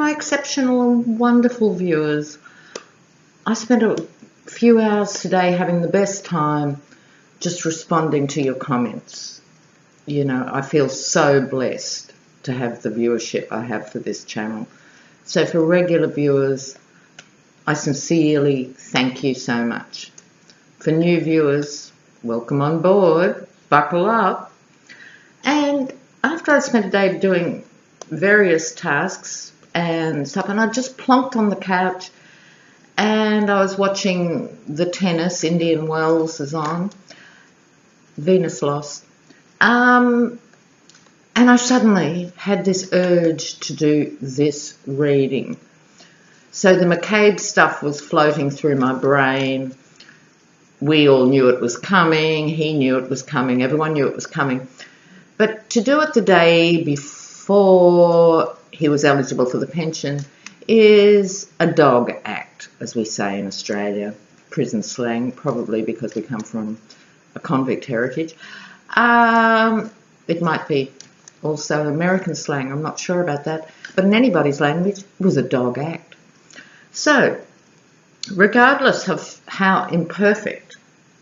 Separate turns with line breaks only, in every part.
my exceptional and wonderful viewers. I spent a few hours today having the best time just responding to your comments. You know, I feel so blessed to have the viewership I have for this channel. So for regular viewers, I sincerely thank you so much. For new viewers, welcome on board, buckle up. And after I spent a day doing various tasks and stuff, and I just plonked on the couch and I was watching the tennis. Indian Wells is on. Venus lost. And I suddenly had this urge to do this reading. So the McCabe stuff was floating through my brain. We all knew it was coming. He knew it was coming. Everyone knew it was coming. But to do it the day before he was eligible for the pension is a dog act, as we say in Australia, prison slang, probably because we come from a convict heritage. It might be also American slang, I'm not sure about that, but in anybody's language, it was a dog act. So, regardless of how imperfect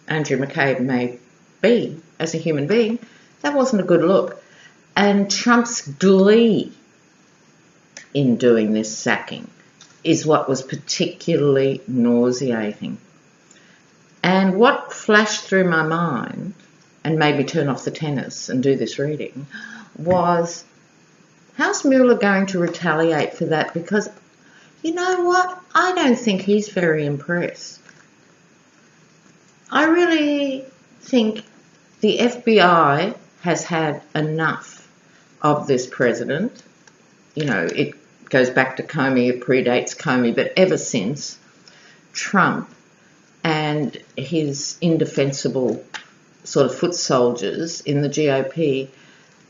Andrew McCabe may be as a human being, that wasn't a good look. And Trump's glee in doing this sacking is what was particularly nauseating. And what flashed through my mind and made me turn off the tennis and do this reading was, how's Mueller going to retaliate for that? Because, you know what? I don't think he's very impressed. I really think the FBI has had enough of this president. You know, it goes back to Comey, it predates Comey, but ever since Trump and his indefensible sort of foot soldiers in the GOP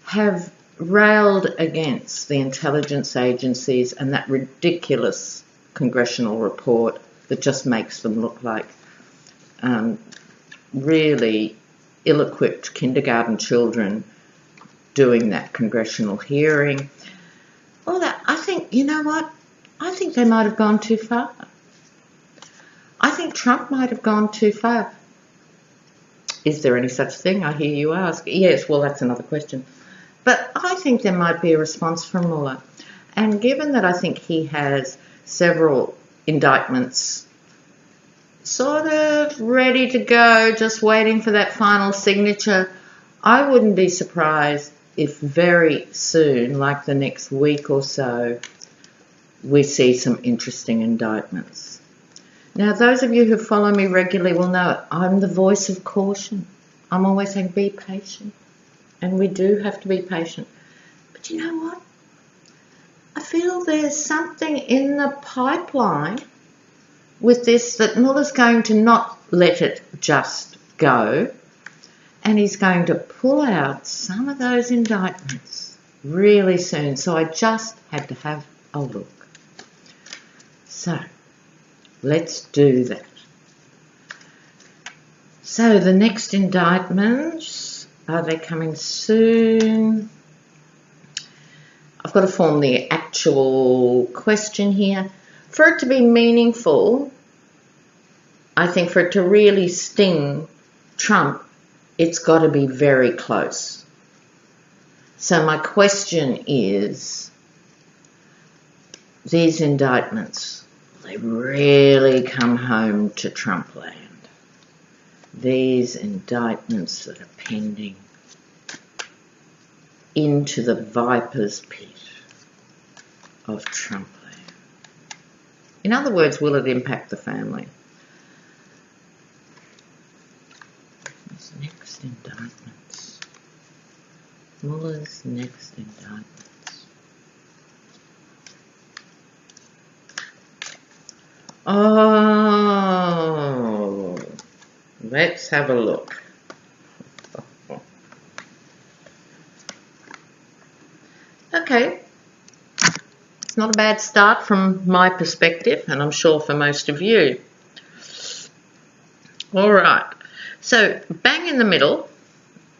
have railed against the intelligence agencies and that ridiculous congressional report that just makes them look like really ill-equipped kindergarten children doing that congressional hearing. All that, I think, you know what? I think they might have gone too far. I think Trump might have gone too far. Is there any such thing? I hear you ask. Yes, well, that's another question. But I think there might be a response from Mueller. And given that I think he has several indictments sort of ready to go, just waiting for that final signature, I wouldn't be surprised if very soon, like the next week or so, we see some interesting indictments. Now, those of you who follow me regularly will know I'm the voice of caution. I'm always saying be patient. And we do have to be patient. But you know what? I feel there's something in the pipeline with this that Mueller's going to not let it just go. And he's going to pull out some of those indictments really soon. So I just had to have a look. So let's do that. So the next indictments, are they coming soon? I've got to form the actual question here. For it to be meaningful, I think for it to really sting Trump, it's got to be very close. So my question is, these indictments, they really come home to Trump land. These indictments that are pending into the viper's pit of Trump land. In other words, will it impact the family? These next indictments. Mueller's next indictments. Oh, let's have a look. Okay, it's not a bad start from my perspective, and I'm sure for most of you. All right, so bang in the middle,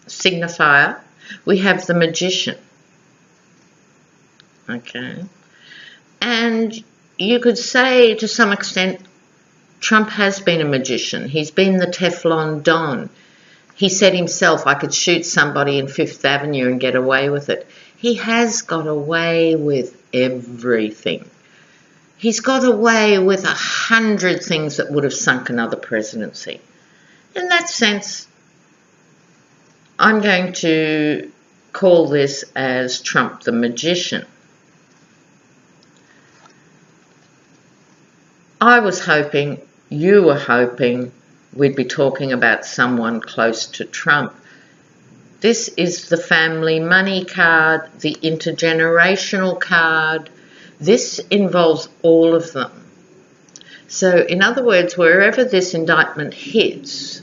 signifier, we have the magician. Okay, And you could say to some extent Trump has been a magician. He's been the Teflon Don. He said himself, I could shoot somebody in Fifth Avenue and get away with it. He has got away with everything. He's got away with 100 things that would have sunk another presidency. In that sense, I'm going to call this as Trump the magician. I was hoping, you were hoping, we'd be talking about someone close to Trump. This is the family money card, the intergenerational card. This involves all of them. So, in other words, wherever this indictment hits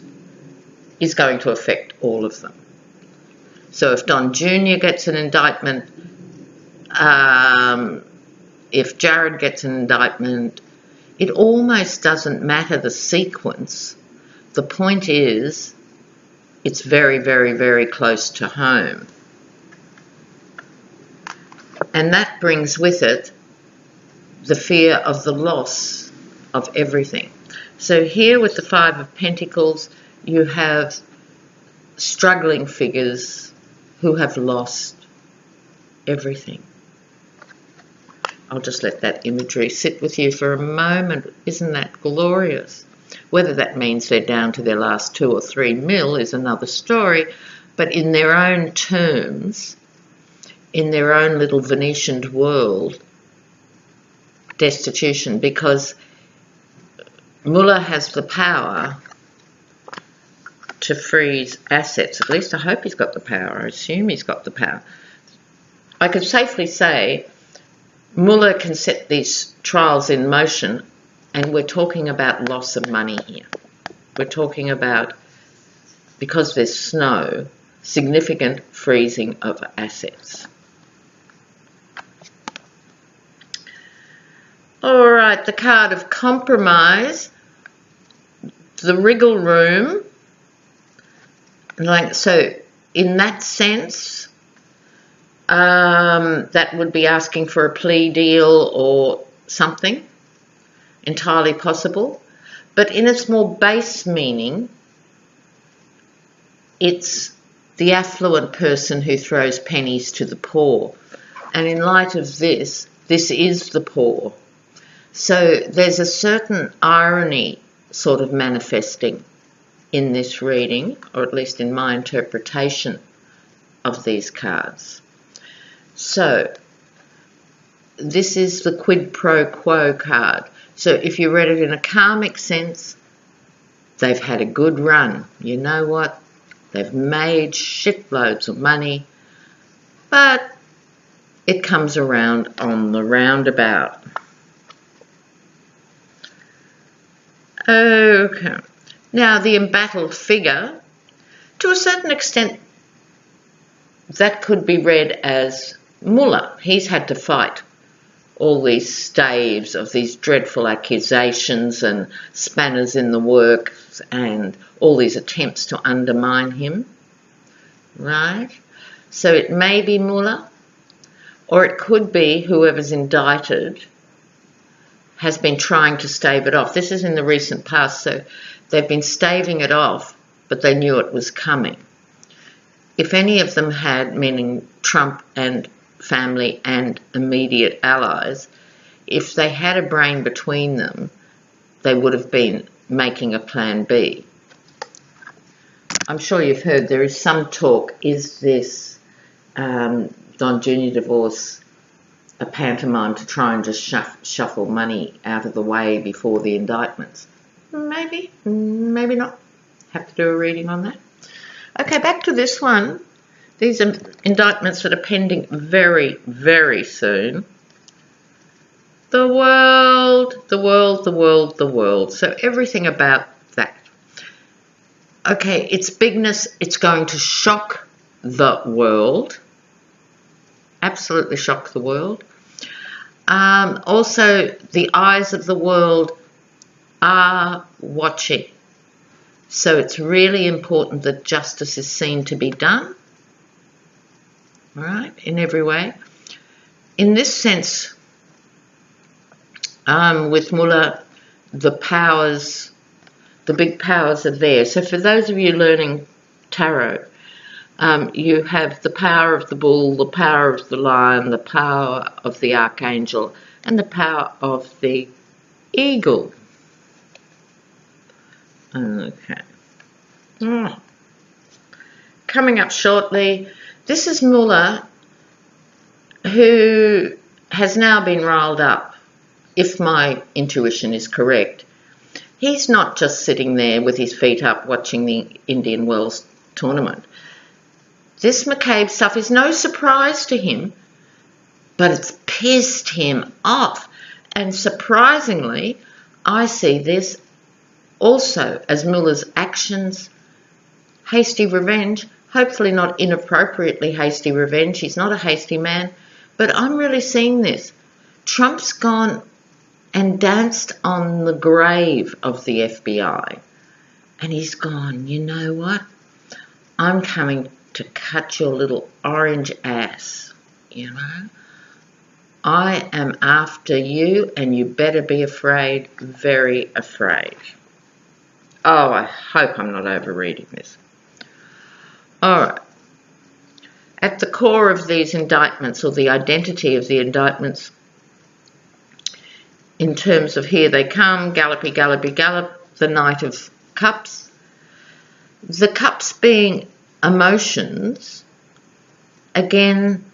is going to affect all of them. So if Don Jr. gets an indictment, if Jared gets an indictment, it almost doesn't matter the sequence. The point is, it's very, very, very close to home. And that brings with it the fear of the loss of everything. So here with the Five of Pentacles, you have struggling figures who have lost everything. I'll just let that imagery sit with you for a moment. Isn't that glorious? Whether that means they're down to their last 2 or 3 mil is another story, but in their own terms, in their own little Venetian world, destitution, because Mueller has the power to freeze assets. At least I hope he's got the power. I assume he's got the power. I could safely say Mueller can set these trials in motion, and we're talking about loss of money here. We're talking about, because there's snow, significant freezing of assets. All right, the card of compromise, the wriggle room. So in that sense, that would be asking for a plea deal or something, entirely possible. But in its more base meaning, it's the affluent person who throws pennies to the poor. And in light of this, this is the poor. So there's a certain irony sort of manifesting in this reading, or at least in my interpretation of these cards. So this is the quid pro quo card. So if you read it in a karmic sense, they've had a good run. You know what? They've made shitloads of money, but it comes around on the roundabout. Okay. Now, the embattled figure, to a certain extent, that could be read as Mueller. He's had to fight all these staves of these dreadful accusations and spanners in the works and all these attempts to undermine him, right? So it may be Mueller, or it could be whoever's indicted has been trying to stave it off. This is in the recent past, so they've been staving it off, but they knew it was coming. If any of them had, meaning Trump and family and immediate allies, if they had a brain between them, they would have been making a plan B. I'm sure you've heard there is some talk, is this Don Jr. divorce a pantomime to try and just shuffle money out of the way before the indictments? Maybe, maybe not. Have to do a reading on that. Okay, back to this one. These are indictments that are pending very, very soon. The world, the world, the world, the world. So everything about that. Okay, its bigness, it's going to shock the world. Absolutely shock the world. Also, the eyes of the world are watching. So it's really important that justice is seen to be done, all right, in every way. In this sense, with Mueller, the powers, the big powers are there. So for those of you learning tarot, you have the power of the bull, the power of the lion, the power of the archangel, and the power of the eagle. Okay. Coming up shortly, this is Mueller, who has now been riled up, if my intuition is correct. He's not just sitting there with his feet up watching the Indian Wells tournament. This McCabe stuff is no surprise to him, but it's pissed him off. And surprisingly, I see this also as Mueller's actions, hasty revenge, hopefully not inappropriately hasty revenge. He's not a hasty man, but I'm really seeing this. Trump's gone and danced on the grave of the FBI. And he's gone, you know what? I'm coming to cut your little orange ass, you know? I am after you, and you better be afraid, very afraid. Oh, I hope I'm not overreading this. All right. At the core of these indictments, or the identity of the indictments, in terms of here they come, gallopy, gallopy, gallop, the Knight of Cups. The cups being emotions, again,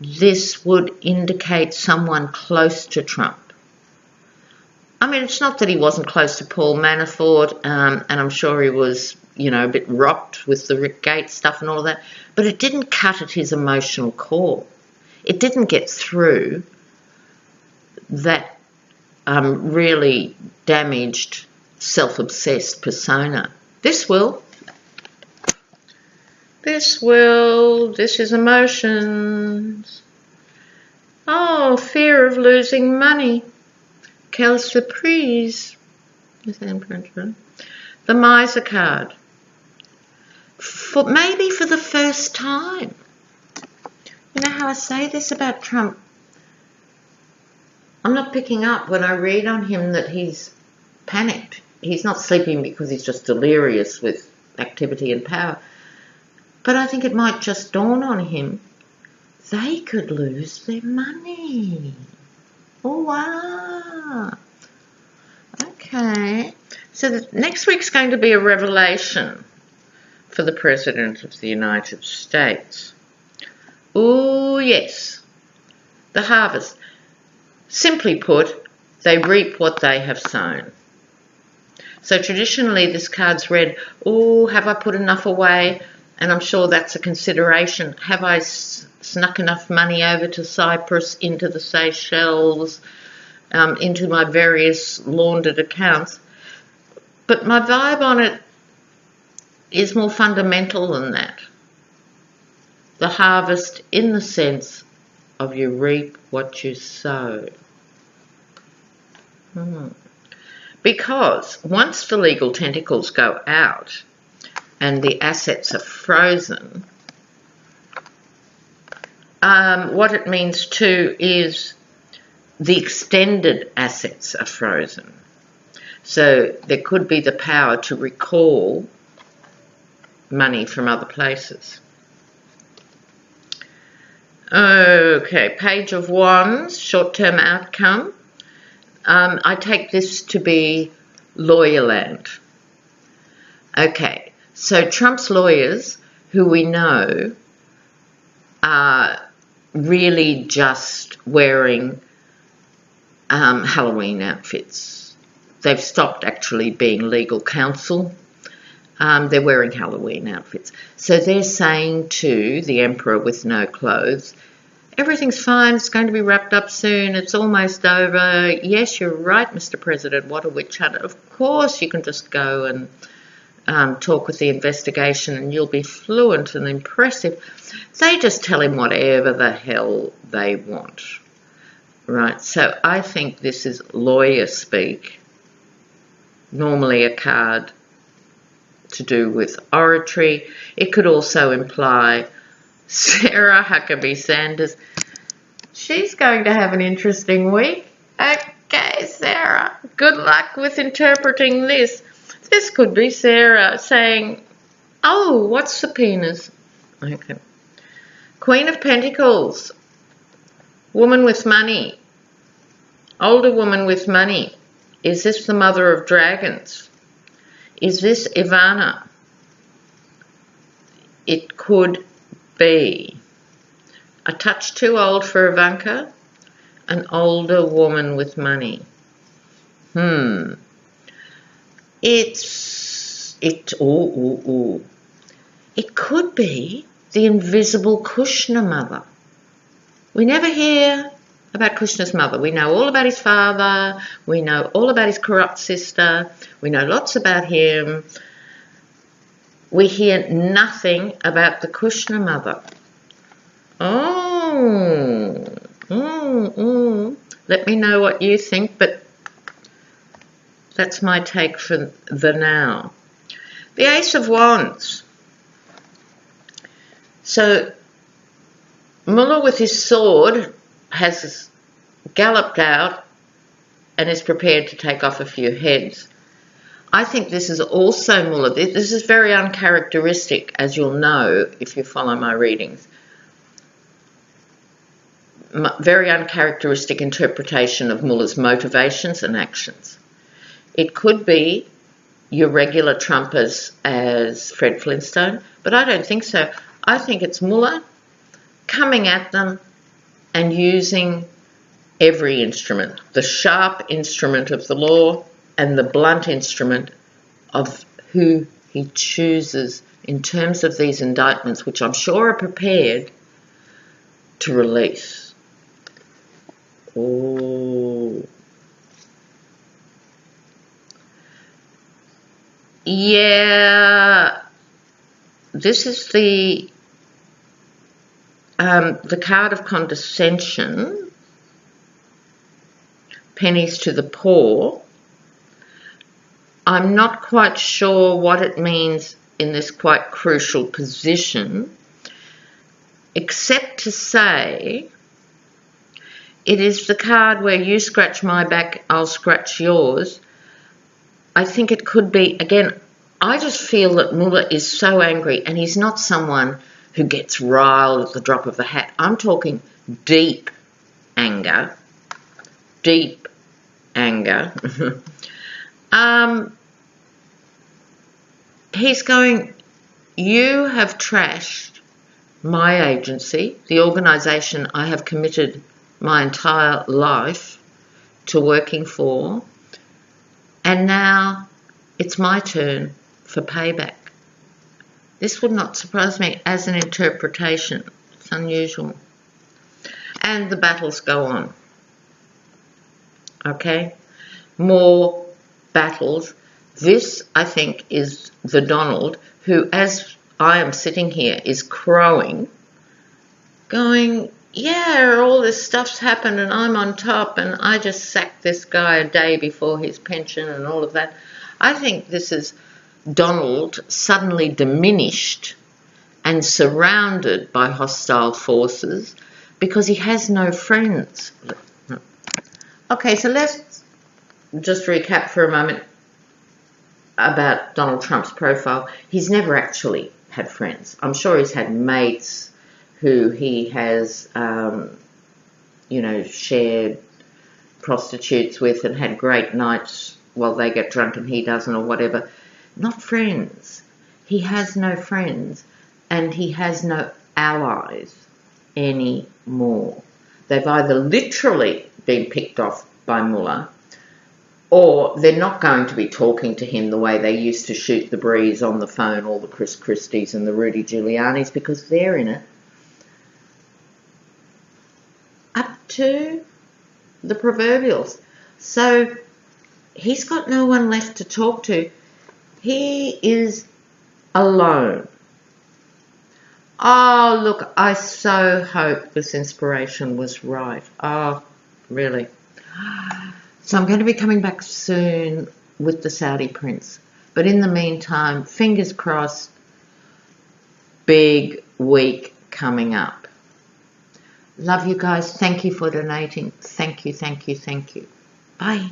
this would indicate someone close to Trump. I mean, it's not that he wasn't close to Paul Manafort, and I'm sure he was, you know, a bit rocked with the Rick Gates stuff and all of that, but it didn't cut at his emotional core. It didn't get through that really damaged, self-obsessed persona. This will. This is emotions. Oh, fear of losing money. Quelle surprise. The miser card. Maybe for the first time. You know how I say this about Trump? I'm not picking up when I read on him that he's panicked. He's not sleeping because he's just delirious with activity and power. But I think it might just dawn on him, they could lose their money. Oh, wow. Okay. So next week's going to be a revelation for the President of the United States. Oh, yes. The harvest. Simply put, they reap what they have sown. So traditionally this card's read, oh, have I put enough away? And I'm sure that's a consideration. Have I snuck enough money over to Cyprus, into the Seychelles, into my various laundered accounts? But my vibe on it is more fundamental than that. The harvest in the sense of you reap what you sow. Because once the legal tentacles go out and the assets are frozen, what it means too is the extended assets are frozen. So there could be the power to recall money from other places. Okay, Page of Wands, short-term outcome. I take this to be lawyer land. Okay, so Trump's lawyers, who we know are really just wearing Halloween outfits. They've stopped actually being legal counsel. They're wearing Halloween outfits. So they're saying to the emperor with no clothes, everything's fine, it's going to be wrapped up soon, it's almost over. Yes, you're right, Mr. President, what a witch hunt. Of course you can just go and talk with the investigation and you'll be fluent and impressive. They just tell him whatever the hell they want. Right, so I think this is lawyer speak. Normally a card to do with oratory. It could also imply Sarah Huckabee Sanders. She's going to have an interesting week. Okay. Okay, Sarah, good luck with interpreting this. This could be Sarah saying, oh, what's the penis? Okay. Queen of Pentacles, woman with money, older woman with money. Is this the mother of dragons? Is this Ivana? It could be. A touch too old for Ivanka, an older woman with money. It could be the invisible Kushner mother. We never hear about Kushner's mother. We know all about his father. We know all about his corrupt sister. We know lots about him. We hear nothing about the Kushner mother. Let me know what you think, but that's my take for the now. The Ace of Wands. So Mueller with his sword has galloped out and is prepared to take off a few heads. I think this is also Mueller. This is very uncharacteristic, as you'll know if you follow my readings. Very uncharacteristic interpretation of Mueller's motivations and actions. It could be your regular Trump as Fred Flintstone, but I don't think so. I think it's Mueller coming at them and using every instrument, the sharp instrument of the law and the blunt instrument of who he chooses in terms of these indictments, which I'm sure are prepared to release. Yeah, this is the card of condescension, pennies to the poor. I'm not quite sure what it means in this quite crucial position, except to say it is the card where you scratch my back, I'll scratch yours. I think it could be, again, I just feel that Mueller is so angry, and he's not someone who gets riled at the drop of a hat. I'm talking deep anger. Deep anger. He's going, you have trashed my agency, the organisation I have committed my entire life to working for, and now it's my turn for payback. This would not surprise me as an interpretation. It's unusual. And the battles go on. Okay? More battles. This, I think, is the Donald who, as I am sitting here, is crowing, going, yeah, all this stuff's happened and I'm on top and I just sacked this guy a day before his pension and all of that. I think this is Donald suddenly diminished and surrounded by hostile forces because he has no friends. Okay, so let's just recap for a moment about Donald Trump's profile. He's never actually had friends. I'm sure he's had mates who he has, shared prostitutes with and had great nights while they get drunk and he doesn't, or whatever. Not friends. He has no friends, and he has no allies anymore. They've either literally been picked off by Mueller, or they're not going to be talking to him the way they used to shoot the breeze on the phone, all the Chris Christies and the Rudy Giulianis, because they're in it. Up to the proverbials. So he's got no one left to talk to. He is alone. Oh, look, I so hope this inspiration was right. Oh, really. So I'm going to be coming back soon with the Saudi prince. But in the meantime, fingers crossed, big week coming up. Love you guys. Thank you for donating. Thank you, thank you, thank you. Bye.